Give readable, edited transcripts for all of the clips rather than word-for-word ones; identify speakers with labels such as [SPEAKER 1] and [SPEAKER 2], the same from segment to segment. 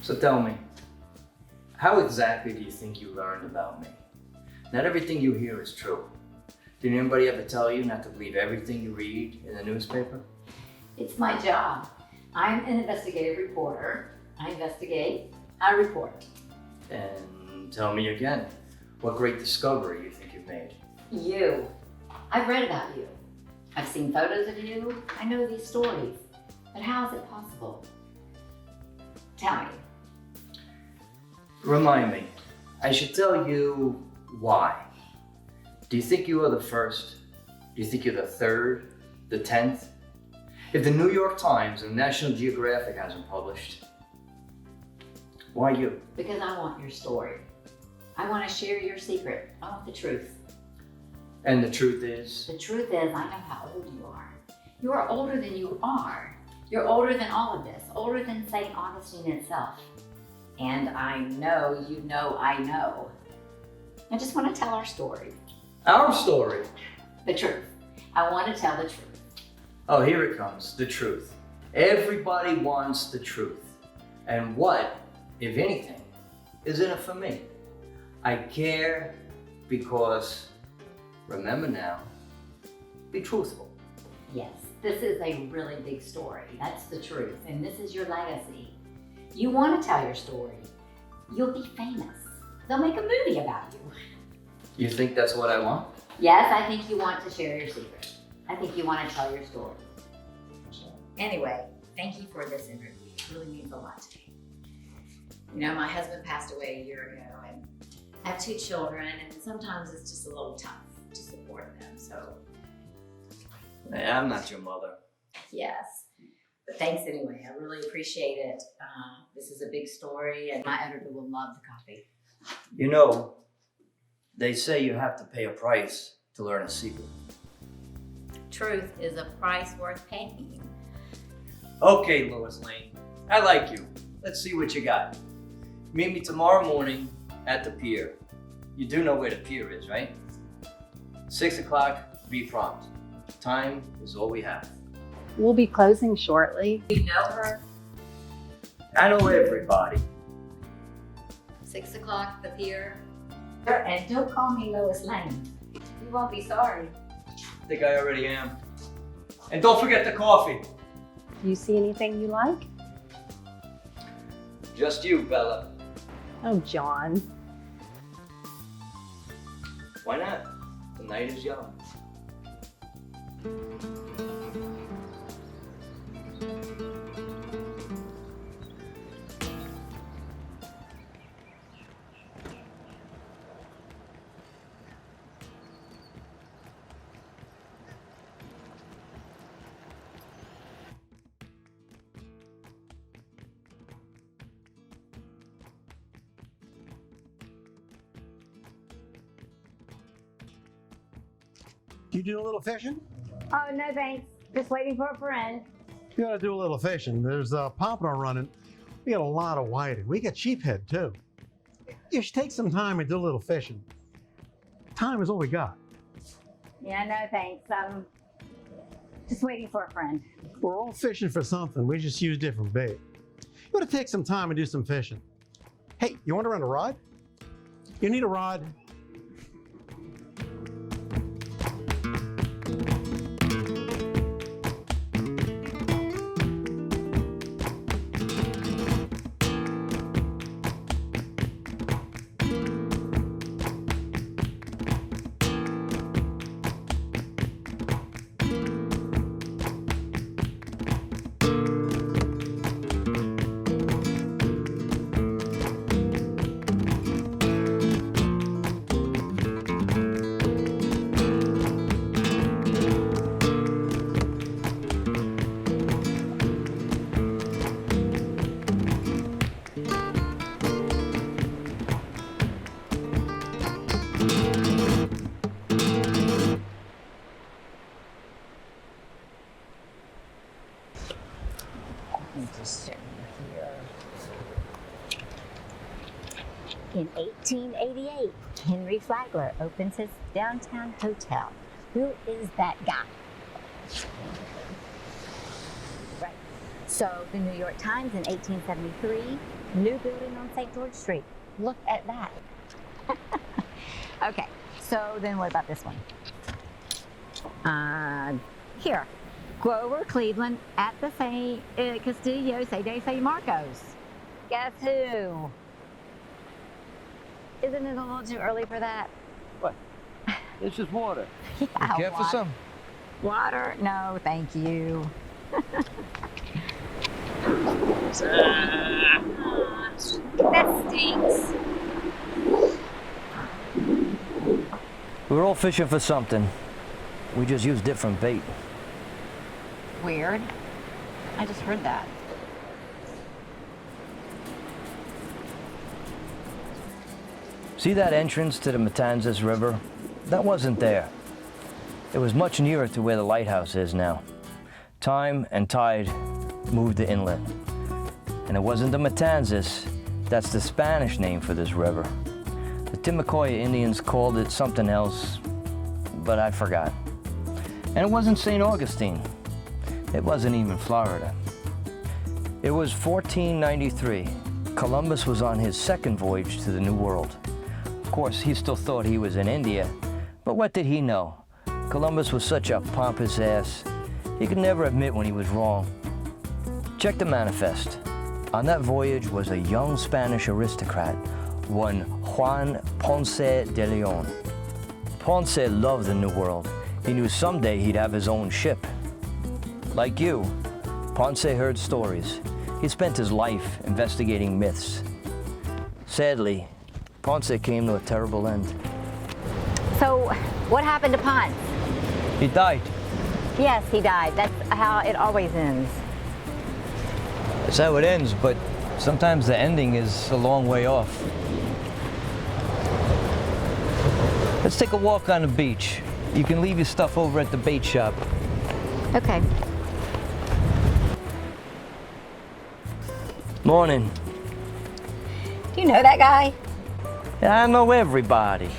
[SPEAKER 1] So tell me, how exactly do you think you learned about me? Not everything you hear is true. Did anybody ever tell you not to believe everything you read in the newspaper?
[SPEAKER 2] It's my job. I'm an investigative reporter. I investigate, I report.
[SPEAKER 1] And tell me again, what great discovery you think you've made?
[SPEAKER 2] You. I've read about you. I've seen photos of you. I know these stories. But how is it possible? Tell me.
[SPEAKER 1] Remind me, I should tell you why. Do you think you are the first? Do you think you're the third? The 10th? If the New York Times and National Geographic hasn't published, why you?
[SPEAKER 2] Because I want your story. I want to share your secret. I want the truth.
[SPEAKER 1] And the truth is?
[SPEAKER 2] The truth is, I know how old you are. You are older than you are. You're older than all of this, older than St. Augustine itself. And I know you know I know. I just want to tell our story.
[SPEAKER 1] Our story?
[SPEAKER 2] The truth. I want to tell the truth.
[SPEAKER 1] Oh, here it comes, the truth. Everybody wants the truth. And what, if anything, is in it for me? I care because, remember now, be truthful.
[SPEAKER 2] Yes, this is a really big story. That's the truth. And this is your legacy. You want to tell your story. You'll be famous. They'll make a movie about you.
[SPEAKER 1] You think that's what I want?
[SPEAKER 2] Yes, I think you want to share your secret. I think you want to tell your story. Anyway, thank you for this interview. It really means a lot to me. You know, my husband passed away a year ago, and I have 2 children, and sometimes it's just a little tough to support them. So,
[SPEAKER 1] Hey, I'm not your mother.
[SPEAKER 2] yes. But thanks anyway. I really appreciate it. This is a big story, and my editor will love the copy.
[SPEAKER 1] You know, they say you have to pay a price to learn a secret.
[SPEAKER 2] Truth is a price worth paying.
[SPEAKER 1] Okay, Lois Lane, I like you. Let's see what you got. Meet me tomorrow morning at the pier. You do know where the pier is, right? 6 o'clock, be prompt. Time is all we have.
[SPEAKER 3] We'll be closing shortly.
[SPEAKER 2] You know her?
[SPEAKER 1] I know everybody.
[SPEAKER 2] 6 o'clock, the pier. And don't call me Lois Lane. You won't be sorry.
[SPEAKER 1] I think I already am. And don't forget the coffee.
[SPEAKER 3] Do you see anything you like?
[SPEAKER 1] Just you, Bella.
[SPEAKER 3] Oh, John.
[SPEAKER 1] Why not? The night is young.
[SPEAKER 4] You do a little fishing?
[SPEAKER 5] Oh, no thanks. Just waiting for a friend.
[SPEAKER 4] You gotta do a little fishing. There's a pompano running. We got a lot of whiting. We got sheephead too. You should take some time and do a little fishing. Time is all we got.
[SPEAKER 5] Yeah, no thanks. Just waiting for a friend.
[SPEAKER 4] We're all fishing for something. We just use different bait. You gotta take some time and do some fishing. Hey, you want to rent a rod? You need a rod?
[SPEAKER 5] In 1888, Henry Flagler opens his downtown hotel. Who is that guy? Right. So the New York Times in 1873 New building on St. George Street. Look at that. Okay, so then what about this one? Here. Grover Cleveland at the Castillo de San Marcos. Guess who? Isn't it a little too early for that?
[SPEAKER 1] What? It's just water.
[SPEAKER 5] Yeah,
[SPEAKER 1] You care for some?
[SPEAKER 5] Water? No, thank you.
[SPEAKER 2] That stinks.
[SPEAKER 1] We were all fishing for something. We just used different bait.
[SPEAKER 2] Weird. I just heard that.
[SPEAKER 1] See that entrance to the Matanzas River? That wasn't there. It was much nearer to where the lighthouse is now. Time and tide moved the inlet. And it wasn't the Matanzas, that's the Spanish name for this river. The Timucua Indians called it something else, but I forgot. And it wasn't St. Augustine. It wasn't even Florida. It was 1493. Columbus was on his second voyage to the New World. Of course, he still thought he was in India, but what did he know? Columbus was such a pompous ass. He could never admit when he was wrong. Check the manifest. On that voyage was a young Spanish aristocrat, one Juan Ponce de Leon. Ponce loved the New World. He knew someday he'd have his own ship. Like you, Ponce heard stories. He spent his life investigating myths. Sadly, Ponce came to a terrible end.
[SPEAKER 5] So, what happened to Ponce?
[SPEAKER 1] He died.
[SPEAKER 5] Yes, he died. That's how it always ends.
[SPEAKER 1] That's how it ends, but sometimes the ending is a long way off. Let's take a walk on the beach. You can leave your stuff over at the bait shop.
[SPEAKER 5] Okay.
[SPEAKER 1] Morning.
[SPEAKER 5] Do you know that guy?
[SPEAKER 1] Yeah, I know everybody.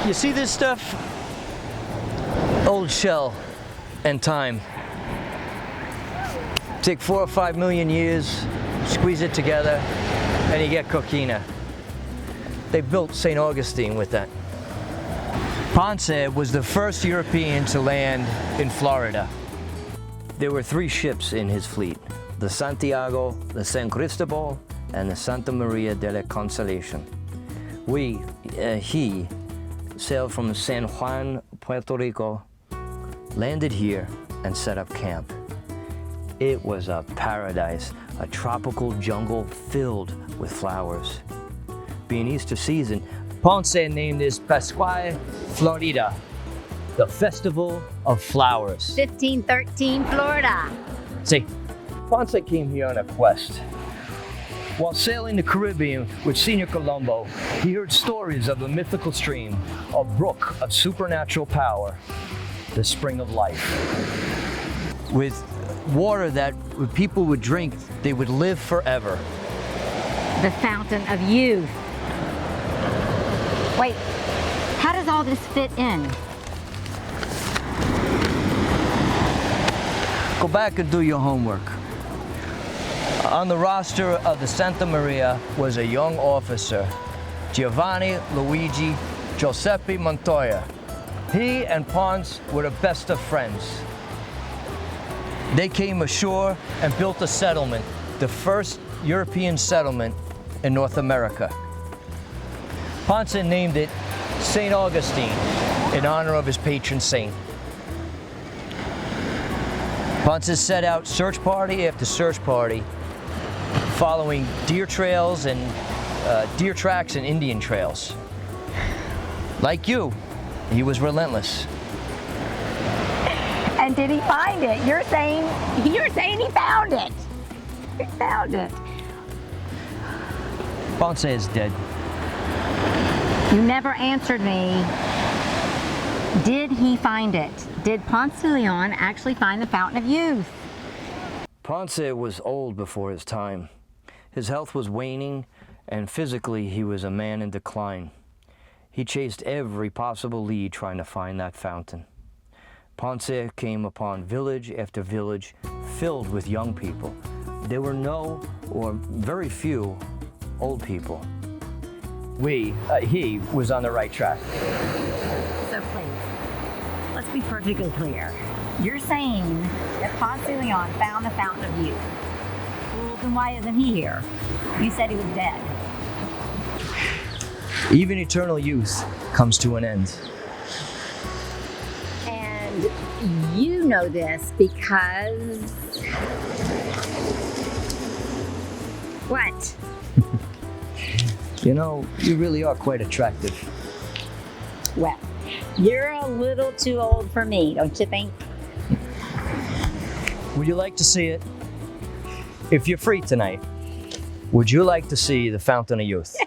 [SPEAKER 1] You see this stuff? Old shell and time. Take 4 or 5 million years, squeeze it together, and you get coquina. They built St. Augustine with that. Ponce was the first European to land in Florida. There were 3 ships in his fleet: the Santiago, the San Cristobal, and the Santa Maria de la Consolacion. He sailed from San Juan, Puerto Rico, landed here, and set up camp. It was a paradise, a tropical jungle filled with flowers. Being Easter season, Ponce named this Pascua Florida, the Festival of Flowers.
[SPEAKER 5] 1513 Florida.
[SPEAKER 1] See, Ponce came here on a quest. While sailing the Caribbean with Senior Colombo, he heard stories of a mythical stream, a brook of supernatural power, the spring of life. With water that people would drink, they would live forever.
[SPEAKER 5] The fountain of youth. Wait, how does all this fit in?
[SPEAKER 1] Go back and do your homework. On the roster of the Santa Maria was a young officer, Giovanni Luigi Giuseppe Montoya. He and Ponce were the best of friends. They came ashore and built a settlement, the first European settlement in North America. Ponce named it St. Augustine in honor of his patron saint. Ponce set out search party after search party, following deer trails and deer tracks and Indian trails. Like you, he was relentless.
[SPEAKER 5] And did he find it? You're saying he found it. He found it.
[SPEAKER 1] Ponce is dead.
[SPEAKER 5] You never answered me. Did he find it? Did Ponce de Leon actually find the Fountain of Youth?
[SPEAKER 1] Ponce was old before his time. His health was waning, and physically he was a man in decline. He chased every possible lead trying to find that fountain. Ponce came upon village after village filled with young people. There were no, or very few, old people. He was on the right track.
[SPEAKER 2] So please, let's be perfectly clear. You're saying that Ponce de Leon found the Fountain of Youth. Well, then why isn't he here? You said he was dead.
[SPEAKER 1] Even eternal youth comes to an end.
[SPEAKER 2] And you know this because... What?
[SPEAKER 1] You know, you really are quite attractive.
[SPEAKER 2] Well, you're a little too old for me, don't you think?
[SPEAKER 1] Would you like to see it? If you're free tonight, would you like to see the Fountain of Youth?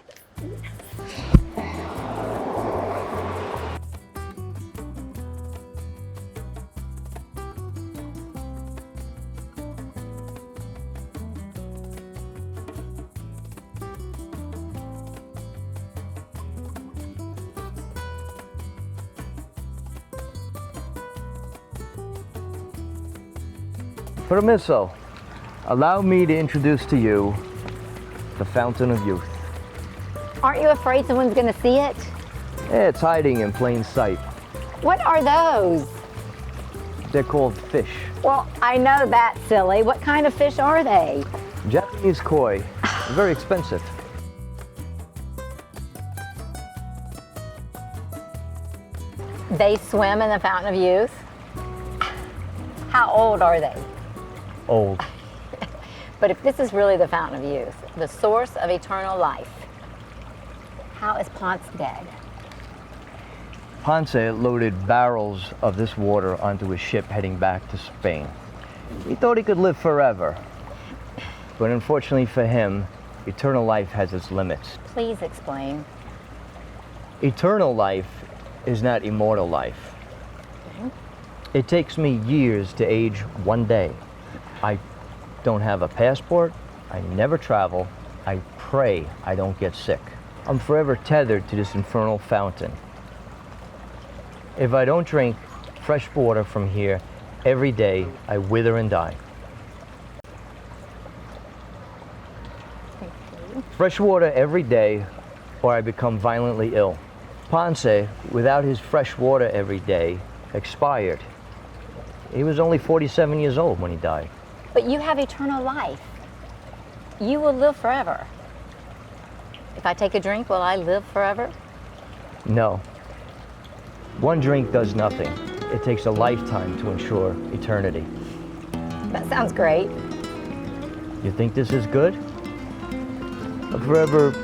[SPEAKER 1] Permiso, allow me to introduce to you the Fountain of Youth.
[SPEAKER 5] Aren't you afraid someone's gonna see it?
[SPEAKER 1] It's hiding in plain sight.
[SPEAKER 5] What are those?
[SPEAKER 1] They're called fish.
[SPEAKER 5] Well, I know that, silly. What kind of fish are they?
[SPEAKER 1] Japanese koi, very expensive.
[SPEAKER 5] They swim in the Fountain of Youth? How old are they?
[SPEAKER 1] Old.
[SPEAKER 5] But if this is really the Fountain of Youth, the source of eternal life, how is Ponce dead?
[SPEAKER 1] Ponce loaded barrels of this water onto his ship heading back to Spain. He thought he could live forever. But unfortunately for him, eternal life has its limits.
[SPEAKER 5] Please explain.
[SPEAKER 1] Eternal life is not immortal life. It takes me years to age one day. I don't have a passport, I never travel, I pray I don't get sick. I'm forever tethered to this infernal fountain. If I don't drink fresh water from here every day, I wither and die. Fresh water every day, or I become violently ill. Ponce, without his fresh water every day, expired. He was only 47 years old when he died.
[SPEAKER 5] But you have eternal life. You will live forever. If I take a drink, will I live forever?
[SPEAKER 1] No. One drink does nothing. It takes a lifetime to ensure eternity.
[SPEAKER 5] That sounds great.
[SPEAKER 1] You think this is good? I'm forever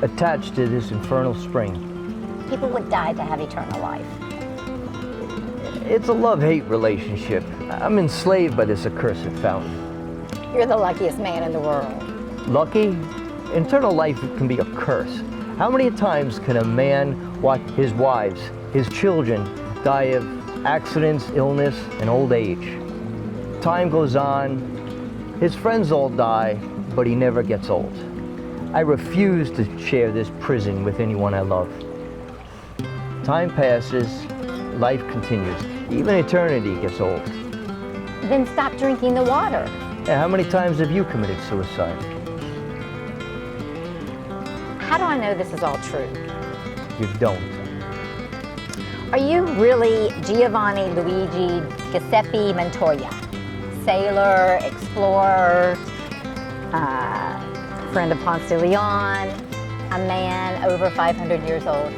[SPEAKER 1] attached to this infernal spring.
[SPEAKER 5] People would die to have eternal life.
[SPEAKER 1] It's a love-hate relationship. I'm enslaved by this accursed fountain.
[SPEAKER 5] You're the luckiest man in the world.
[SPEAKER 1] Lucky? Eternal life can be a curse. How many times can a man watch his wives, his children die of accidents, illness, and old age? Time goes on, his friends all die, but he never gets old. I refuse to share this prison with anyone I love. Time passes, life continues. Even eternity gets old.
[SPEAKER 5] Then stop drinking the water.
[SPEAKER 1] Yeah, how many times have you committed suicide?
[SPEAKER 5] How do I know this is all true?
[SPEAKER 1] You don't.
[SPEAKER 5] Are you really Giovanni Luigi Giuseppe Montoya? Sailor, explorer, friend of Ponce de Leon, a man over 500 years old.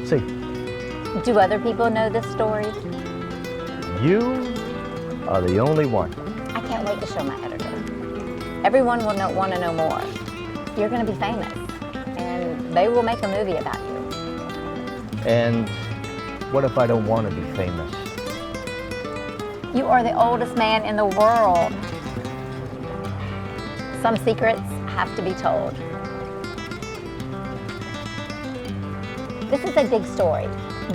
[SPEAKER 1] See,
[SPEAKER 5] Do other people know this story?
[SPEAKER 1] you are the only one.
[SPEAKER 5] I can't wait to show my editor. Everyone will want to know more. You're going to be famous, and they will make a movie about you.
[SPEAKER 1] And what if I don't want to be famous?
[SPEAKER 5] You are the oldest man in the world. Some secrets have to be told. This is a big story.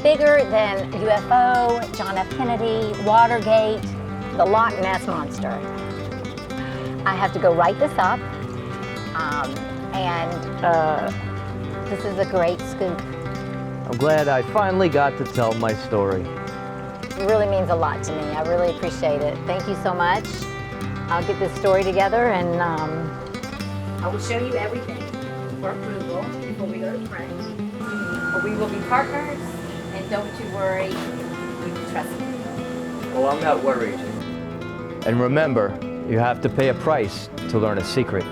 [SPEAKER 5] Bigger than UFO, John F. Kennedy, Watergate, the Loch Ness Monster. I have to go write this up. This is a great scoop.
[SPEAKER 6] I'm glad I finally got to tell my story.
[SPEAKER 5] It really means a lot to me. I really appreciate it. Thank you so much. I'll get this story together and
[SPEAKER 2] I will show you everything for approval before we go to print. But we will be partners, and don't you worry, you can trust me.
[SPEAKER 6] Oh, I'm not worried. And remember, you have to pay a price to learn a secret.